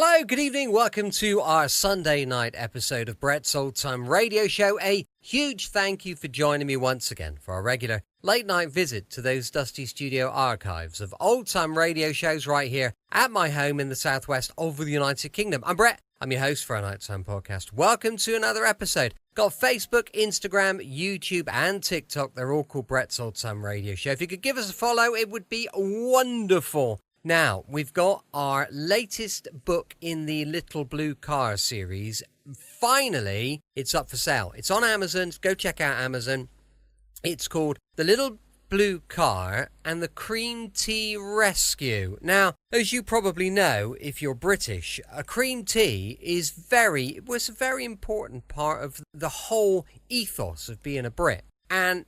Hello, good evening. Welcome to our Sunday night episode of Brett's Old Time Radio Show. A huge thank you for joining me once again for our regular late night visit to those dusty studio archives of old time radio shows right here at my home in the southwest of the United Kingdom. I'm Brett. I'm your host for our Nighttime Podcast. Welcome to another episode. Got Facebook, Instagram, YouTube, and TikTok. They're all called Brett's Old Time Radio Show. If you could give us a follow, it would be wonderful. Now, we've got our latest book in the Little Blue Car series. Finally, it's up for sale. It's on Amazon. Go check out Amazon. It's called The Little Blue Car and the Cream Tea Rescue. Now, as you probably know, if you're British, a cream tea was a very important part of the whole ethos of being a Brit. And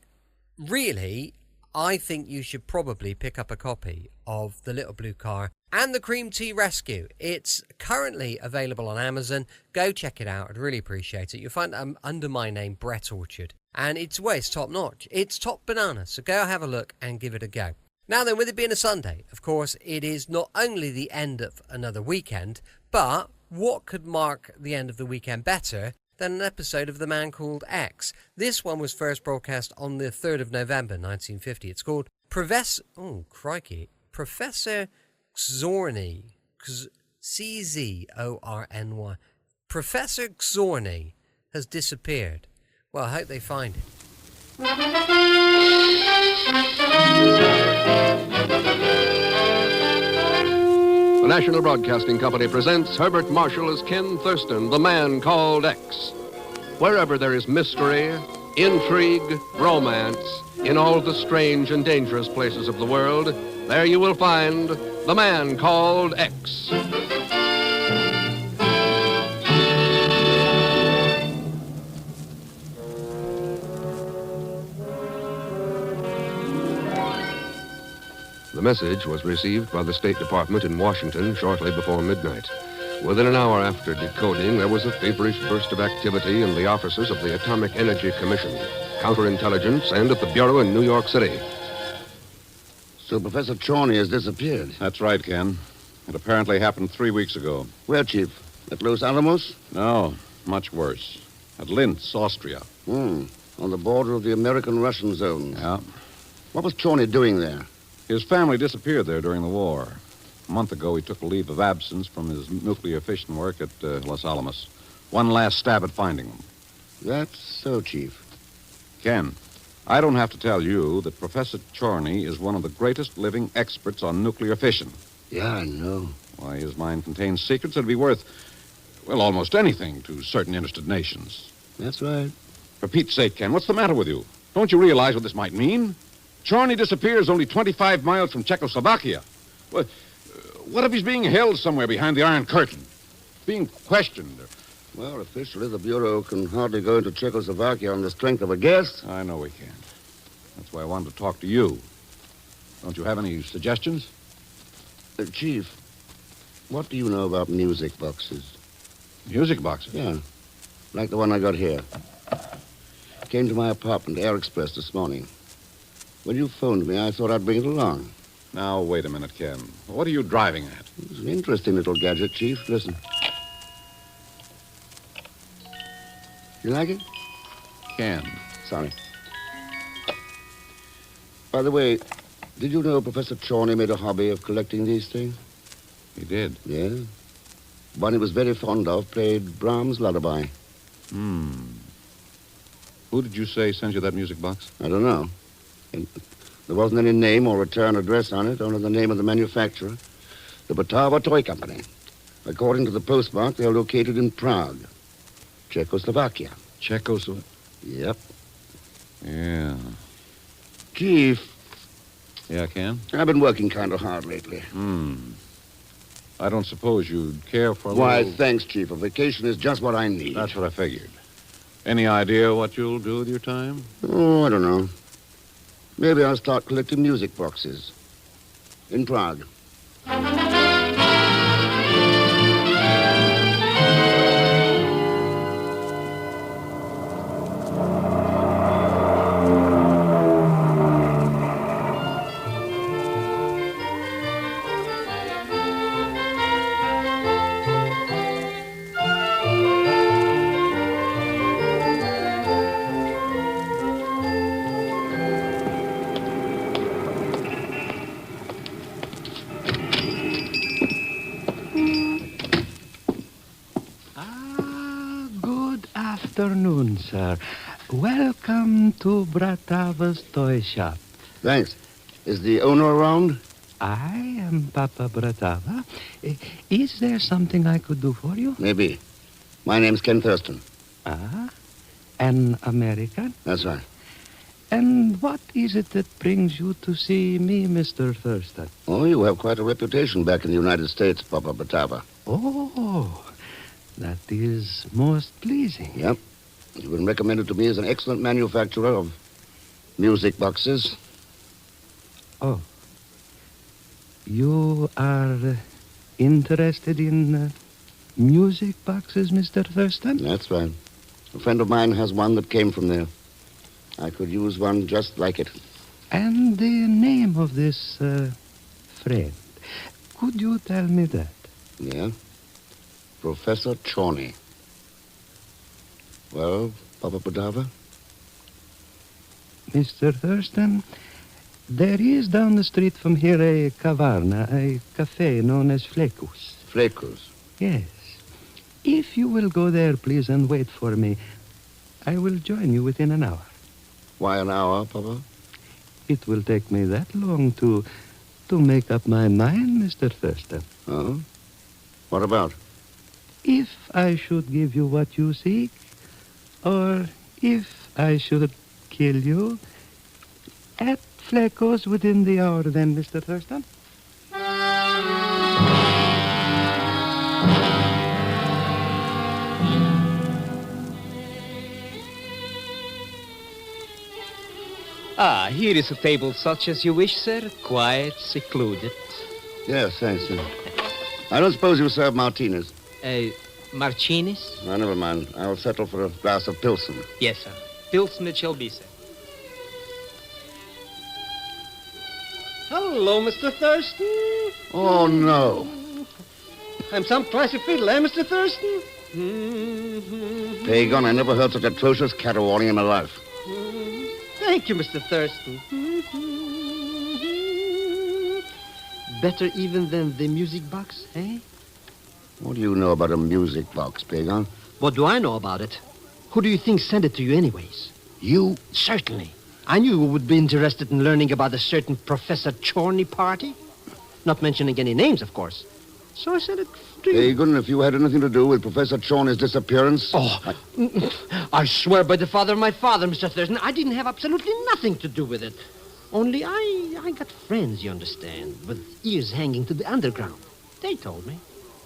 really, I think you should probably pick up a copy of The Little Blue Car and the Cream Tea Rescue. It's currently available on Amazon. Go check it out. I'd really appreciate it. You'll find it under my name, Brett Orchard. And it's top notch. It's top banana. So go have a look and give it a go. Now then, with it being a Sunday, of course, it is not only the end of another weekend, but what could mark the end of the weekend better than an episode of The Man Called X? This one was first broadcast on the 3rd of November, 1950. It's called Professor Czorny, C-Z-O-R-N-Y. Professor Czorny has disappeared. Well, I hope they find it. The National Broadcasting Company presents Herbert Marshall as Ken Thurston, the Man Called X. Wherever there is mystery, intrigue, romance, in all the strange and dangerous places of the world, there you will find the Man Called X. The message was received by the State Department in Washington shortly before midnight. Within an hour after decoding, there was a feverish burst of activity in the offices of the Atomic Energy Commission, counterintelligence, and at the Bureau in New York City. So Professor Czorny has disappeared. That's right, Ken. It apparently happened 3 weeks ago. Where, Chief? At Los Alamos? No, much worse. At Linz, Austria. On the border of the American-Russian zones. Yeah. What was Czorny doing there? His family disappeared there during the war. A month ago, he took a leave of absence from his nuclear fission work at Los Alamos. One last stab at finding them. That's so, Chief. Ken, I don't have to tell you that Professor Czorny is one of the greatest living experts on nuclear fission. Yeah, I know. Why, his mind contains secrets that'd be worth, well, almost anything to certain interested nations. That's right. For Pete's sake, Ken, what's the matter with you? Don't you realize what this might mean? Czorny disappears only 25 miles from Czechoslovakia. What if he's being held somewhere behind the Iron Curtain? Being questioned? Well, officially, the Bureau can hardly go into Czechoslovakia on the strength of a guess. I know we can't. That's why I wanted to talk to you. Don't you have any suggestions? Chief, what do you know about music boxes? Music boxes? Yeah, like the one I got here. Came to my apartment, Air Express, this morning. When you phoned me, I thought I'd bring it along. Now, wait a minute, Ken. What are you driving at? It's an interesting little gadget, Chief. Listen. You like it? Ken. Sorry. By the way, did you know Professor Czorny made a hobby of collecting these things? He did? Yeah. One he was very fond of played Brahms' Lullaby. Who did you say sent you that music box? I don't know. And there wasn't any name or return address on it, only the name of the manufacturer, the Batava Toy Company. According to the postmark, they're located in Prague, Czechoslovakia. Czechoslovakia? Yep. Yeah. Chief. Yeah, Ken? I've been working kind of hard lately. I don't suppose you'd care for a Why, little... thanks, Chief. A vacation is just what I need. That's what I figured. Any idea what you'll do with your time? Oh, I don't know. Maybe I'll start collecting music boxes. In Prague. Good afternoon, sir. Welcome to Bratava's toy shop. Thanks. Is the owner around? I am Papa Bratava. Is there something I could do for you? Maybe. My name's Ken Thurston. An American? That's right. And what is it that brings you to see me, Mr. Thurston? Oh, you have quite a reputation back in the United States, Papa Bratava. Oh, that is most pleasing. Yep. You've been recommended to me as an excellent manufacturer of music boxes. Oh. You are interested in music boxes, Mr. Thurston? That's right. A friend of mine has one that came from there. I could use one just like it. And the name of this friend, could you tell me that? Yeah. Professor Czorny. Well, Papa Bratava? Mr. Thurston, there is down the street from here a caverna, a cafe known as Flecus. Flecus. Yes. If you will go there, please, and wait for me, I will join you within an hour. Why an hour, Papa? It will take me that long to make up my mind, Mr. Thurston. Oh? What about? If I should give you what you seek, or if I should kill you, at Flecos within the hour then, Mr. Thurston. Here is a table such as you wish, sir. Quiet, secluded. Yes, thanks, sir. I don't suppose you serve martinis. Martinis? Oh, never mind. I'll settle for a glass of Pilsen. Yes, sir. Pilsen it shall be, sir. Hello, Mr. Thurston. Oh, no. I'm some classy fiddle, eh, Mr. Thurston? Pagan, I never heard such atrocious caterwauling in my life. Thank you, Mr. Thurston. Better even than the music box, eh? What do you know about a music box, Pagan? What do I know about it? Who do you think sent it to you anyways? You? Certainly. I knew you would be interested in learning about a certain Professor Czorny party. Not mentioning any names, of course. So I sent it to you. Pagan, if you had anything to do with Professor Czorny's disappearance... Oh, I swear by the father of my father, Mr. Thurston, I didn't have absolutely nothing to do with it. Only I got friends, you understand, with ears hanging to the underground. They told me.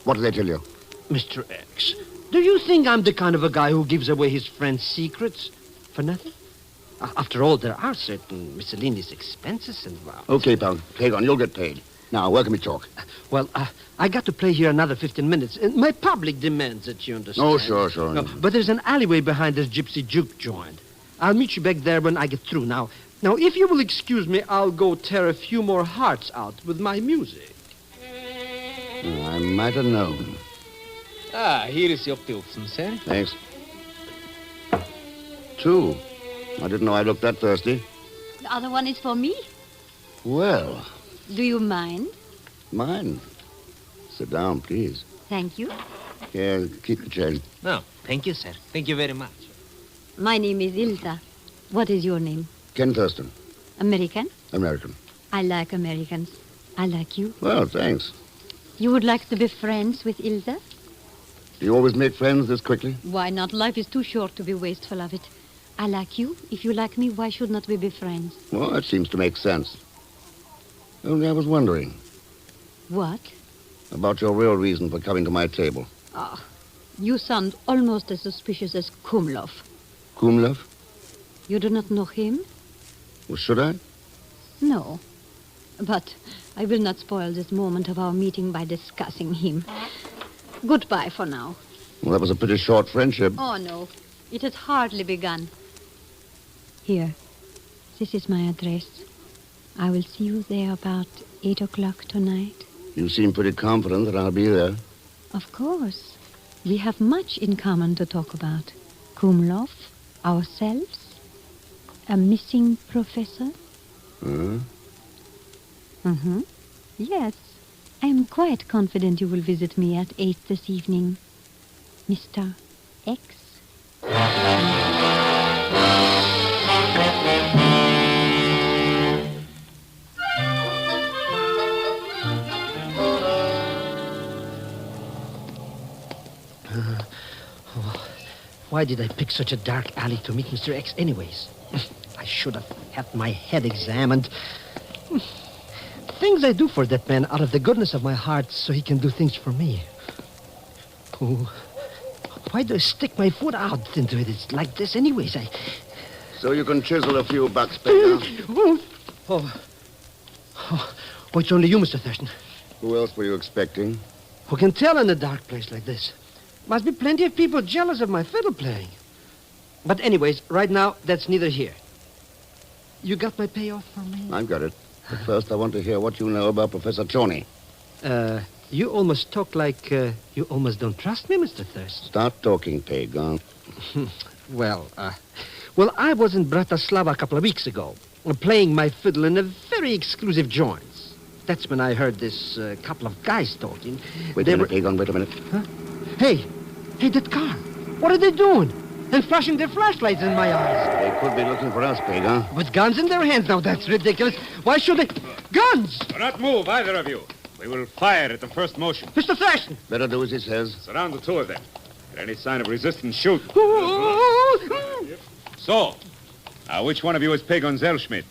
What did they tell you? Mr. X, do you think I'm the kind of a guy who gives away his friends' secrets for nothing? After all, there are certain miscellaneous expenses involved. Okay, pal. Pagan, you'll get paid. Now, where can we talk? Well, I got to play here another 15 minutes. My public demands it, you understand. Oh, sure. No, but there's an alleyway behind this gypsy juke joint. I'll meet you back there when I get through. Now, if you will excuse me, I'll go tear a few more hearts out with my music. I might have known. Here is your Pilsen, sir. Thanks. 2. I didn't know I looked that thirsty. The other one is for me. Well, Do you mind? mine. Sit down, please. Thank you. Here, keep the change. No, thank you, sir. Thank you very much. My name is Ilsa. What is your name? Ken Thurston, American? American. I like Americans. I like you. Well, thanks. You would like to be friends with Ilsa? Do you always make friends this quickly? Why not? Life is too short to be wasteful of it. I like you. If you like me, why should not we be friends? Well, that seems to make sense. Only I was wondering What? about your real reason for coming to my table. You sound almost as suspicious as Kumlov. Kumlov? You do not know him? Well, should I? No. But I will not spoil this moment of our meeting by discussing him. Goodbye for now. Well, that was a pretty short friendship. Oh, no. It has hardly begun. Here. This is my address. I will see you there about 8 o'clock tonight. You seem pretty confident that I'll be there. Of course. We have much in common to talk about. Kumlov, ourselves, a missing professor. Huh? Mm-hmm. Yes. I am quite confident you will visit me at 8 this evening. Mr. X. Why did I pick such a dark alley to meet Mr. X anyways? I should have had my head examined. Things I do for that man out of the goodness of my heart so he can do things for me. Oh, why do I stick my foot out into it? It's like this anyways. So you can chisel a few bucks, Baker. Oh, it's only you, Mr. Thurston. Who else were you expecting? Who can tell in a dark place like this? Must be plenty of people jealous of my fiddle playing. But anyways, right now, that's neither here. You got my payoff for me? I've got it. But first, I want to hear what you know about Professor Czorny. You almost talk like you almost don't trust me, Mr. Thurston. Start talking, Pagan. Well, I was in Bratislava a couple of weeks ago, playing my fiddle in a very exclusive joint. That's when I heard this couple of guys talking. Wait a minute, Pagan, wait a minute. Huh? Hey, that car. What are they doing? And flashing their flashlights in my eyes. They could be looking for us, Pagan. With guns in their hands now, that's ridiculous. Why should they... Guns! Do not move, either of you. We will fire at the first motion. Mr. Thurston! Better do as he says. Surround the two of them. At any sign of resistance, shoot. So, which one of you is Pagan Zellschmidt?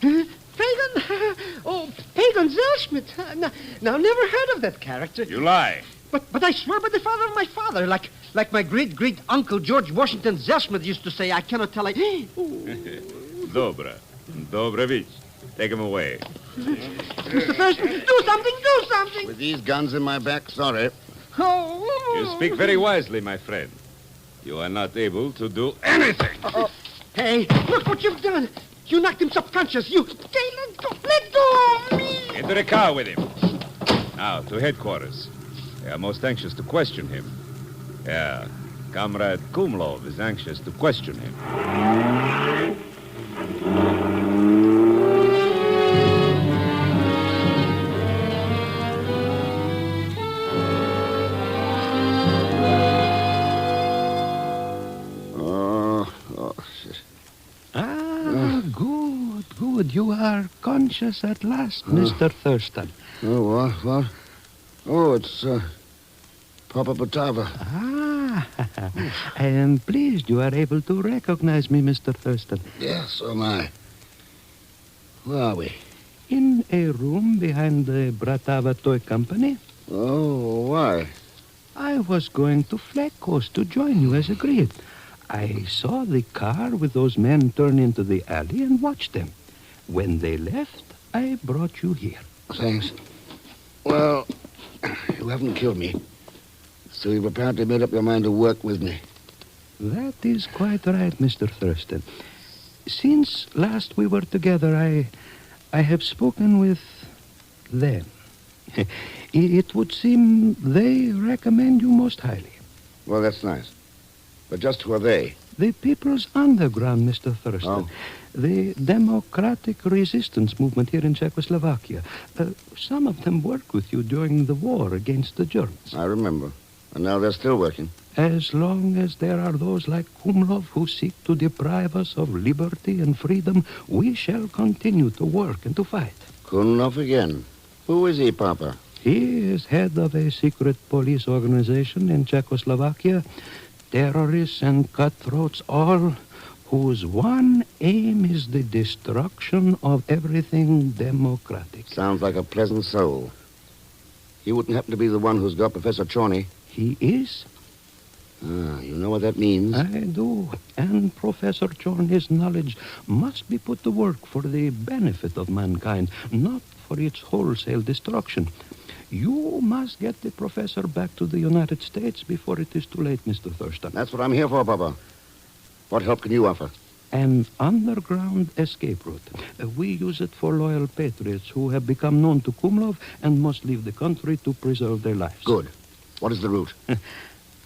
Pagan? Oh, Pagan Zellschmidt. Now, never heard of that character. You lie. But I swear by the father of my father, like my great-great-uncle George Washington Zellschmidt used to say, I cannot tell. Dobrovich. Take him away. Mr. Thurston, do something! With these guns in my back, sorry. Oh. You speak very wisely, my friend. You are not able to do anything. Hey, look what you've done. You knocked him subconscious. Hey, let go of me. Into the car with him. Now, to headquarters. They are most anxious to question him. Yeah, Comrade Kumlov is anxious to question him. Good. You are conscious at last, Mr. Thurston. Oh, what? Oh, it's Papa Batava. I am pleased you are able to recognize me, Mr. Thurston. Yes, so am I. Where are we? In a room behind the Bratava Toy Company. Oh, why? I was going to Flag Coast to join you as agreed. I saw the car with those men turn into the alley and watched them. When they left, I brought you here. Thanks. Well, you haven't killed me. So you've apparently made up your mind to work with me. That is quite right, Mr. Thurston. Since last we were together, I have spoken with them. It would seem they recommend you most highly. Well, that's nice. But just who are they? The People's Underground, Mr. Thurston. Oh. The democratic resistance movement here in Czechoslovakia. Some of them worked with you during the war against the Germans. I remember. And now they're still working. As long as there are those like Kumlov who seek to deprive us of liberty and freedom, we shall continue to work and to fight. Kumlov again. Who is he, Papa? He is head of a secret police organization in Czechoslovakia. Terrorists and cutthroats, all whose one aim is the destruction of everything democratic. Sounds like a pleasant soul. He wouldn't happen to be the one who's got Professor Czorny. He is? You know what that means? I do. And Professor Czorny's knowledge must be put to work for the benefit of mankind, not for its wholesale destruction. You must get the professor back to the United States before it is too late, Mr. Thurston. That's what I'm here for, Papa. What help can you offer? An underground escape route. We use it for loyal patriots who have become known to Kumlov and must leave the country to preserve their lives. Good. What is the route?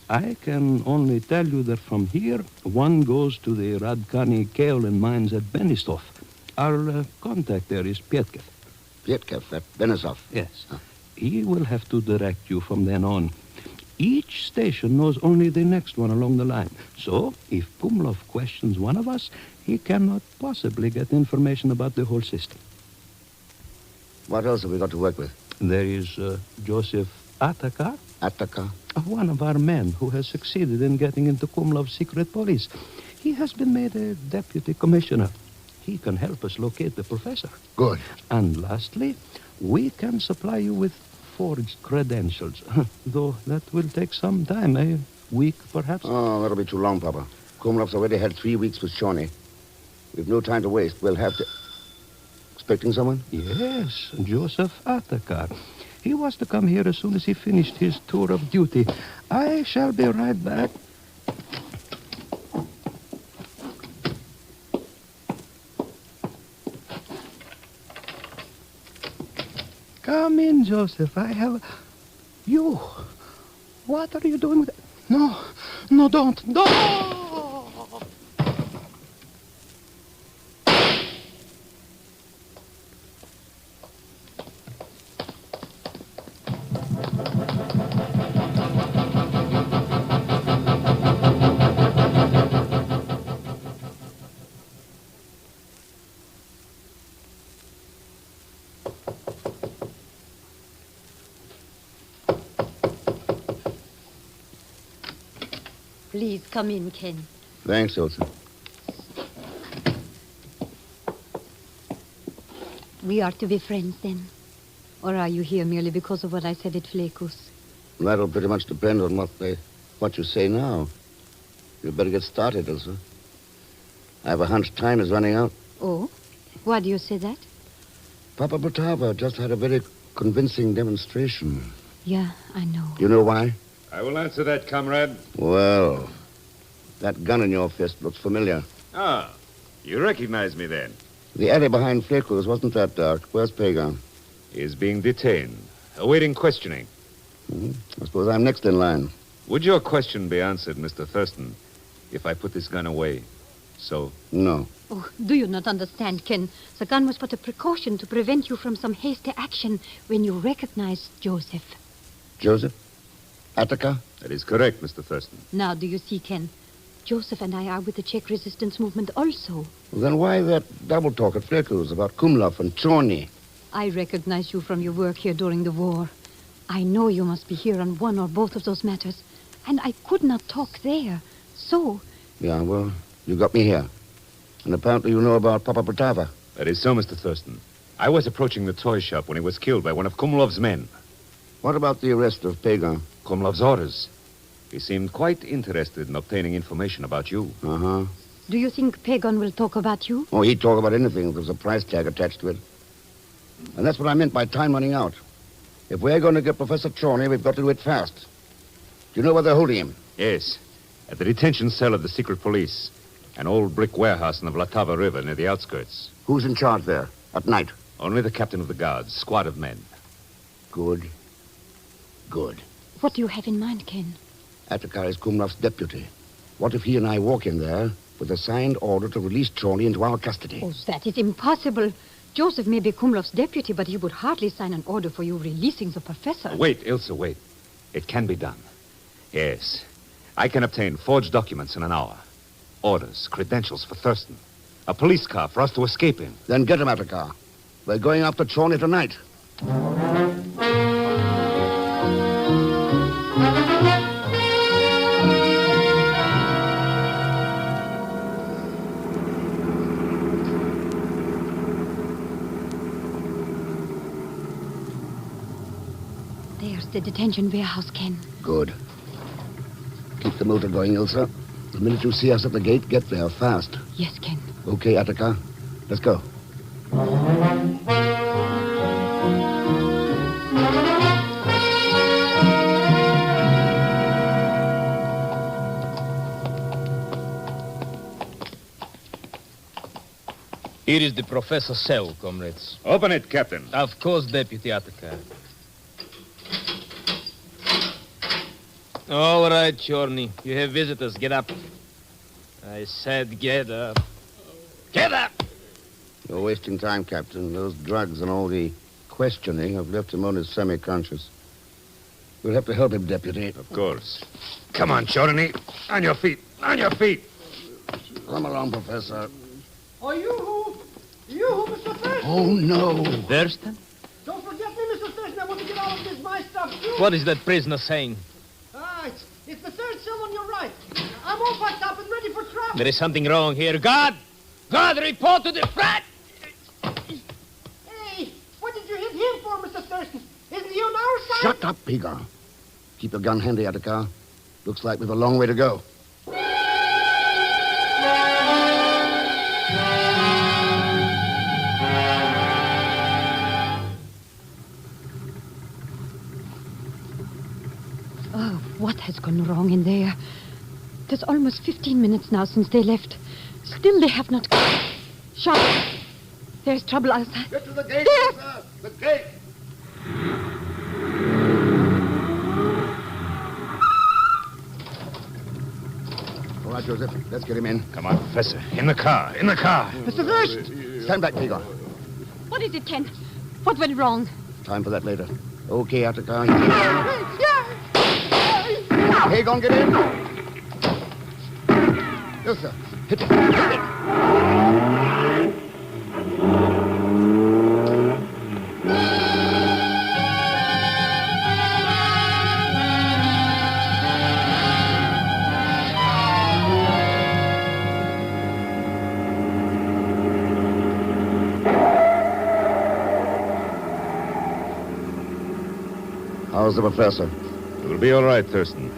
I can only tell you that from here, one goes to the Radkani kaolin mines at Benistov. Our contact there is Pietkev. Pietkev at Benisov. Yes. He will have to direct you from then on. Each station knows only the next one along the line. So, if Kumlov questions one of us, he cannot possibly get information about the whole system. What else have we got to work with? There is Joseph Atakar, Ataka? one of our men who has succeeded in getting into Kumlov's secret police. He has been made a deputy commissioner. He can help us locate the professor. Good. And lastly, we can supply you with forged credentials. Though that will take some time, a week perhaps. Oh, that'll be too long, Papa. Kumlov's already had 3 weeks with Czorny. We've no time to waste. We'll have to... Expecting someone? Yes, Joseph Atakar. He was to come here as soon as he finished his tour of duty. I shall be right back. Come in, Joseph. I have... You. What are you doing with... No, don't. Please come in, Ken. Thanks, Ilsa. We are to be friends then? Or are you here merely because of what I said at Flekus? That'll pretty much depend on what you say now. You'd better get started, Ilsa. I have a hunch time is running out. Oh? Why do you say that? Papa Butava just had a very convincing demonstration. Yeah, I know. You know why? I will answer that, comrade. Well, that gun in your fist looks familiar. Ah, you recognize me then? The alley behind Flekus wasn't that dark. Where's Pagan? He is being detained, awaiting questioning. I suppose I'm next in line. Would your question be answered, Mr. Thurston, if I put this gun away? So? No. Oh, do you not understand, Ken? The gun was but a precaution to prevent you from some hasty action when you recognized Joseph. Joseph? Attica? That is correct, Mr. Thurston. Now, do you see, Ken? Joseph and I are with the Czech resistance movement also. Well, then why that double talk at Flekus about Kumlov and Czorny? I recognize you from your work here during the war. I know you must be here on one or both of those matters, and I could not talk there. So... Yeah, well, you got me here. And apparently you know about Papa Butava. That is so, Mr. Thurston. I was approaching the toy shop when he was killed by one of Kumlov's men. What about the arrest of Pagan? Kumlov's orders. He seemed quite interested in obtaining information about you. Uh-huh. Do you think Pagan will talk about you? Oh, he'd talk about anything if there was a price tag attached to it. And that's what I meant by time running out. If we're going to get Professor Czorny, we've got to do it fast. Do you know where they're holding him? Yes, at the detention cell of the secret police. An old brick warehouse in the Vltava River near the outskirts. Who's in charge there? At night? Only the captain of the guards, squad of men. Good. What do you have in mind, Ken? Attica is Kumlov's deputy. What if he and I walk in there with a signed order to release Czorny into our custody? Oh, that is impossible. Joseph may be Kumlov's deputy, but he would hardly sign an order for you releasing the professor. Wait, Ilsa, wait. It can be done. Yes. I can obtain forged documents in an hour. Orders, credentials for Thurston. A police car for us to escape in. Then get him, Attica. We're going after Czorny tonight. There's the detention warehouse, Ken. Good. Keep the motor going, Ilsa. The minute you see us at the gate, get there fast. Yes, Ken. Okay, Attica. Let's go. Here is the professor's cell, comrades. Open it, Captain. Of course, Deputy Attica. All right, Czorny. You have visitors. Get up. I said get up. Get up! You're wasting time, Captain. Those drugs and all the questioning have left him only semi-conscious. We'll have to help him, Deputy. Of course. Come on, Czorny. On your feet. On your feet. Come along, Professor. Are you who? Mr. Thurston? Oh, no. Thurston? Don't forget me, Mr. Thurston. I want to get out of this, my stuff, too. What is that prisoner saying? It's the third cell on your right. I'm all packed up and ready for travel. There is something wrong here. God, report to the front! Hey, what did you hit him for, Mr. Thurston? Isn't he on our side? Shut up, Peter. Keep your gun handy, Attica. Looks like we've a long way to go. What has gone wrong in there? It is almost 15 minutes now since they left. Still they have not come. Shut up. There's trouble outside. Get to the gate, There! sir. The gate. All right, Joseph. Let's get him in. Come on, Professor. In the car. In the car. Mr. Thurston! Stand back, Peter. What is it, Ken? What went wrong? Time for that later. Okay, Attica. Yeah! Hey, go and get in. Yes, sir. Hit it. Hit it. How's the professor? It will be all right, Thurston.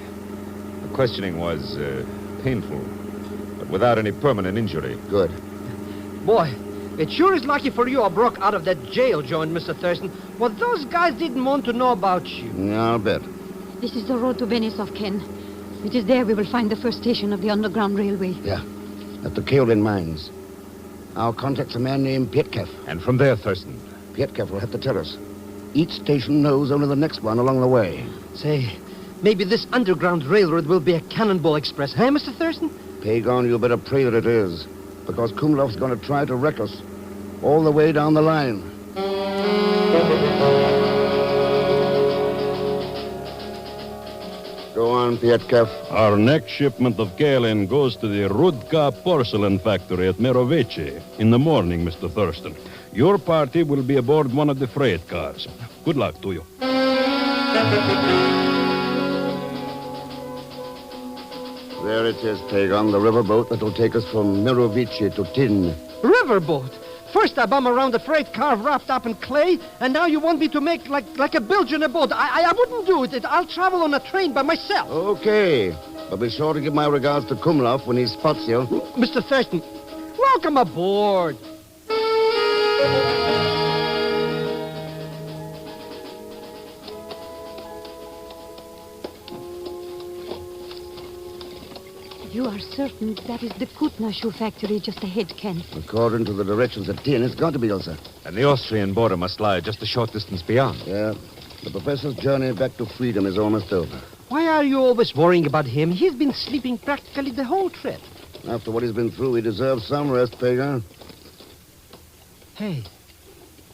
The questioning was painful, but without any permanent injury. Good. Boy, it sure is lucky for you I broke out of that jail joint, Mr. Thurston. Well, those guys didn't want to know about you. Yeah, I'll bet. This is the road to Benisov, Ken. It is there we will find the first station of the Underground Railway. Yeah, at the Kaolin mines. Our contact's a man named Pietkev. And from there, Thurston. Pietkev will have to tell us. Each station knows only the next one along the way. Say, maybe this Underground Railroad will be a Cannonball Express, huh, Mr. Thurston? Pagon, you better pray that it is. Because Kumlov's going to try to wreck us. All the way down the line. Go on, Pietkev. Our next shipment of kaolin goes to the Rudka porcelain factory at Mirovici in the morning, Mr. Thurston. Your party will be aboard one of the freight cars. Good luck to you. There it is, Pagon, the riverboat that will take us from Mirovici to Tin. Riverboat? First I bum around a freight car wrapped up in clay, and now you want me to make like a bilge in a boat. I wouldn't do it. I'll travel on a train by myself. Okay, but be sure to give my regards to Kumlov when he spots you. Mr. Thurston, welcome aboard. You are certain that is the Kutna shoe factory just ahead, Ken? According to the directions at Tin, it's got to be, Elsa. And the Austrian border must lie just a short distance beyond. Yeah, the professor's journey back to freedom is almost over. Why are you always worrying about him? He's been sleeping practically the whole trip. After what he's been through, he deserves some rest, Pagan. Hey,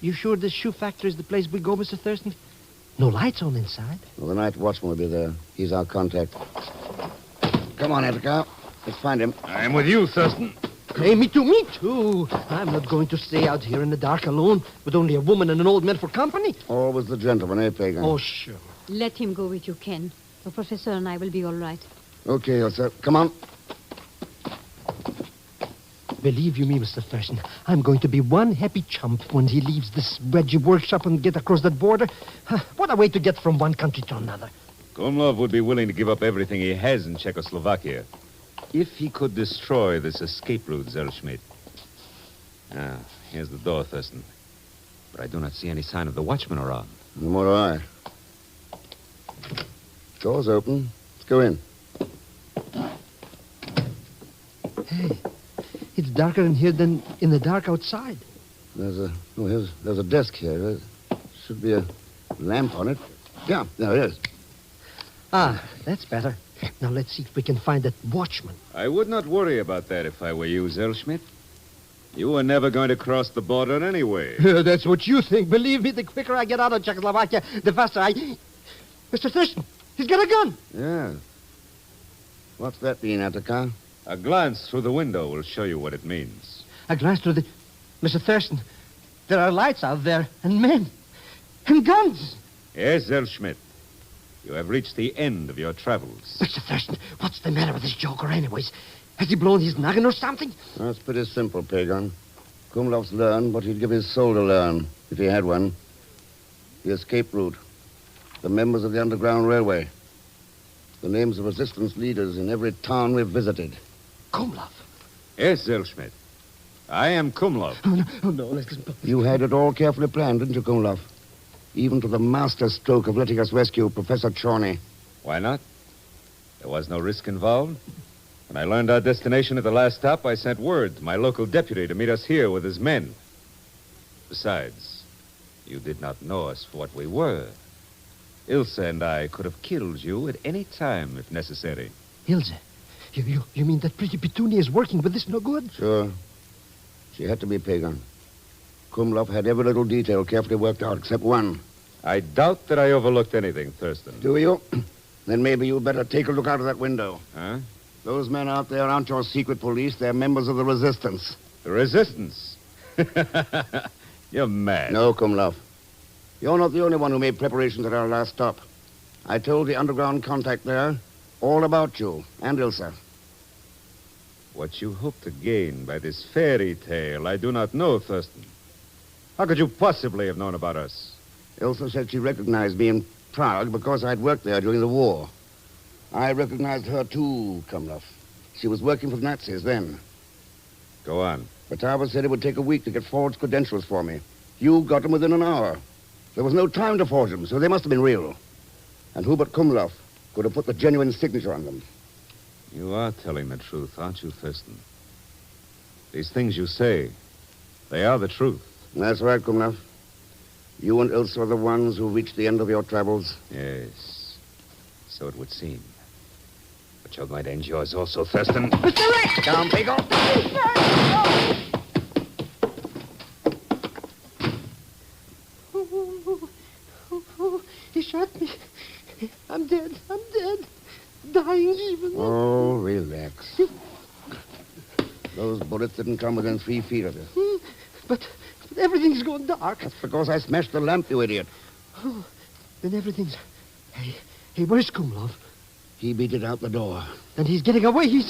you sure this shoe factory is the place we go, Mr. Thurston? No lights on inside. Well, the night watchman will be there. He's our contact. Come on, Attica. Let's find him. I'm with you, Thurston. Hey, me too. I'm not going to stay out here in the dark alone with only a woman and an old man for company. Always the gentleman, eh, Pagan? Oh, sure. Let him go with you, Ken. The professor and I will be all right. Okay, Elsa. Come on. Believe you me, Mr. Thurston, I'm going to be one happy chump when he leaves this wedgie workshop and get across that border. What a way to get from one country to another. Kumlov would be willing to give up everything he has in Czechoslovakia if he could destroy this escape route, Zellschmidt. Ah, here's the door, Thurston. But I do not see any sign of the watchman around. Nor do I. Door's open. Let's go in. Hey, it's darker in here than in the dark outside. There's a desk here. There should be a lamp on it. Yeah, there it is. Ah, that's better. Now let's see if we can find that watchman. I would not worry about that if I were you, Zellschmidt. You were never going to cross the border anyway. That's what you think. Believe me, the quicker I get out of Czechoslovakia, the faster I... Mr. Thurston, he's got a gun. Yeah. What's that mean, Attica? A glance through the window will show you what it means. I glanced through the... Mr. Thurston, there are lights out there, and men, and guns. Yes, Zellschmidt. You have reached the end of your travels. Mr. Thurston, what's the matter with this joker anyways? Has he blown his noggin or something? That's pretty simple, Pagan. Kumlov's learned what he'd give his soul to learn, if he had one. The escape route. The members of the Underground Railway. The names of resistance leaders in every town we've visited. Kumlov. Yes, Zellschmidt. I am Kumlov. Oh, no, let's... You had it all carefully planned, didn't you, Kumlov? Even to the master stroke of letting us rescue Professor Czorny. Why not? There was no risk involved. When I learned our destination at the last stop, I sent word to my local deputy to meet us here with his men. Besides, you did not know us for what we were. Ilse and I could have killed you at any time if necessary. Ilse? You mean that pretty Petunia is working with this no good? Sure. She had to be, Pagan. Kumlov had every little detail carefully worked out, except one. I doubt that I overlooked anything, Thurston. Do you? Then maybe you'd better take a look out of that window. Huh? Those men out there aren't your secret police. They're members of the Resistance. The Resistance? You're mad. No, Kumlov. You're not the only one who made preparations at our last stop. I told the underground contact there all about you and Ilse. What you hope to gain by this fairy tale, I do not know, Thurston. How could you possibly have known about us? Ilse said she recognized me in Prague because I'd worked there during the war. I recognized her too, Kumlov. She was working for the Nazis then. Go on. Batava said it would take a week to get forged credentials for me. You got them within an hour. There was no time to forge them, so they must have been real. And who but Kumlov could have put the genuine signature on them? You are telling the truth, aren't you, Thurston? These things you say, they are the truth. That's right, Kumlov. You and Ilse are the ones who reached the end of your travels. Yes, so it would seem. But you might end yours also, Thurston. Mr. Rex! Down, Pico! He shot me. I'm dead. Dying even. Oh, relax. Those bullets didn't come within 3 feet of you. But everything's going dark. That's because I smashed the lamp, you idiot. Oh, then everything's... Hey, where's Kumlov? He beat it out the door. Then he's getting away. He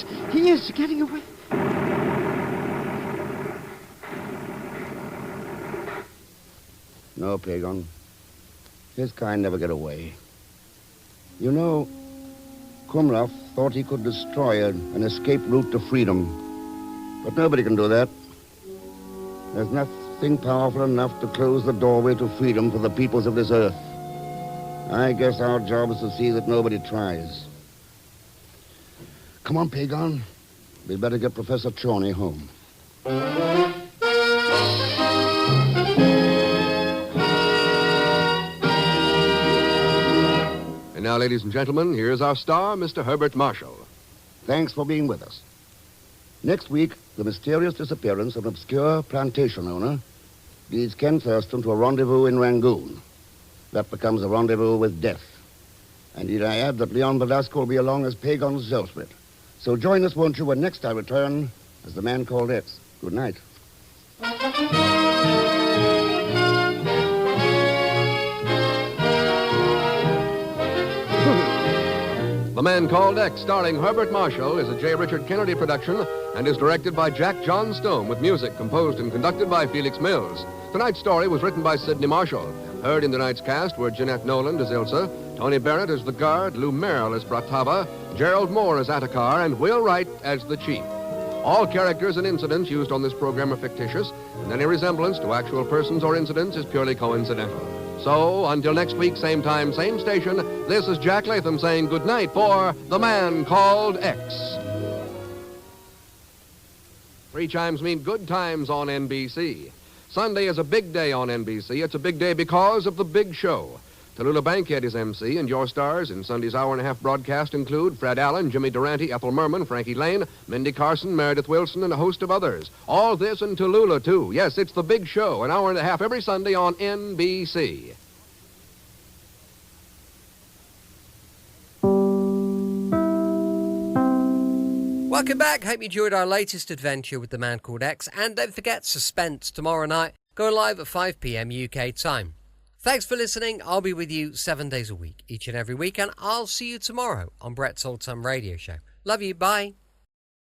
is getting away. No, Pagan. His kind never get away. You know, Kumlov thought he could destroy an escape route to freedom. But nobody can do that. There's nothing powerful enough to close the doorway to freedom for the peoples of this earth. I guess our job is to see that nobody tries. Come on, Pagan. We'd better get Professor Czorny home. And now, ladies and gentlemen, here's our star, Mr. Herbert Marshall. Thanks for being with us. Next week, the mysterious disappearance of an obscure plantation owner leads Ken Thurston to a rendezvous in Rangoon. That becomes a rendezvous with death. And need I add that Leon Velasco will be along as Pagan Zellschmidt. So join us, won't you, when next I return as the man called X. Good night. The Man Called X, starring Herbert Marshall, is a J. Richard Kennedy production and is directed by Jack John Stone with music composed and conducted by Felix Mills. Tonight's story was written by Sidney Marshall. Heard in tonight's cast were Jeanette Noland as Ilsa, Tony Barrett as the guard, Lou Merrill as Bratava, Gerald Moore as Attakar, and Will Wright as the chief. All characters and incidents used on this program are fictitious, and any resemblance to actual persons or incidents is purely coincidental. So, until next week, same time, same station, this is Jack Latham saying good night for The Man Called X. 3 chimes mean good times on NBC. Sunday is a big day on NBC. It's a big day because of the big show. Tallulah Bankhead is MC, and your stars in Sunday's hour-and-a-half broadcast include Fred Allen, Jimmy Durante, Ethel Merman, Frankie Lane, Mindy Carson, Meredith Wilson, and a host of others. All this and Tallulah, too. Yes, it's the big show, an hour and a half every Sunday on NBC. Welcome back. Hope you enjoyed our latest adventure with the man called X. And don't forget Suspense tomorrow night, going live at 5 p.m. UK time. Thanks for listening. I'll be with you 7 days a week, each and every week, and I'll see you tomorrow on Brett's Old Time Radio Show. Love you. Bye.